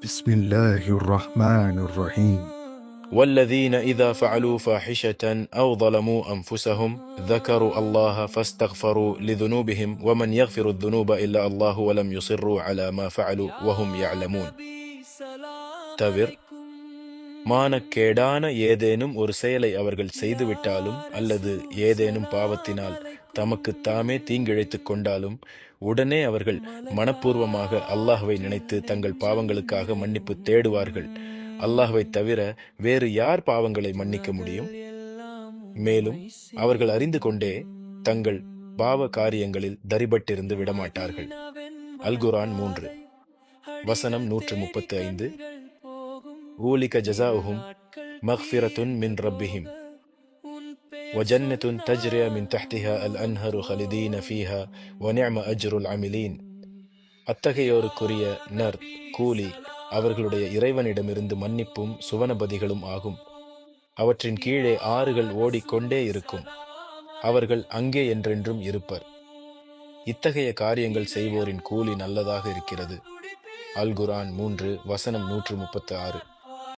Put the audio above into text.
بسم الله الرحمن الرحيم. والذين إذا فعلوا فاحشة أو ظلموا أنفسهم ذكروا الله فاستغفروا لذنوبهم ومن يغفر الذنوب إلا الله ولم يصروا على ما فعلوا وهم يعلمون. தவிர மானக்கேடான ஏதேனும் ஒரு செயலை அவர்கள் செய்துவிட்டாலும் அல்லது ஏதேனும் பாவத்தினால் தமக்கு தாமே தீங்கிழைத்துக் கொண்டாலும் உடனே அவர்கள் மனப்பூர்வமாக அல்லாஹ்வை நினைத்து தங்கள் பாவங்களுக்காக மன்னிப்பு தேடுவார்கள். அல்லாஹ்வை தவிர வேறு யார் பாவங்களை மன்னிக்க முடியும்? மேலும் அவர்கள் அறிந்து கொண்டே தங்கள் பாவ காரியங்களில் தரிபட்டிருந்து விடமாட்டார்கள். அல்-குர்ஆன் 3 வசனம் 135. ஊலிக ஜஸாஉஹும் மக்ஃபிரத்துன் மின் ரப்பிஹிம் வஜன்னத்துன் தஜ்ரி மின் தஹ்திஹா அல்-அன்ஹரு ஹலிதீன ஃபீஹா வநிஅம அஜ்ருல் அமிலீன். அத்தகையோருக்குரிய கூலி அவர்களுடைய இறைவனிடமிருந்து மன்னிப்பும் சுவனபதிகளும் ஆகும். அவற்றின் கீழே ஆறுகள் ஓடிக்கொண்டே இருக்கும். அவர்கள் அங்கே என்றென்றும் இருப்பர். இத்தகைய காரியங்கள் செய்வோரின் கூலி நல்லதாக இருக்கிறது. அல்-குர்ஆன் 3 வசனம் 136.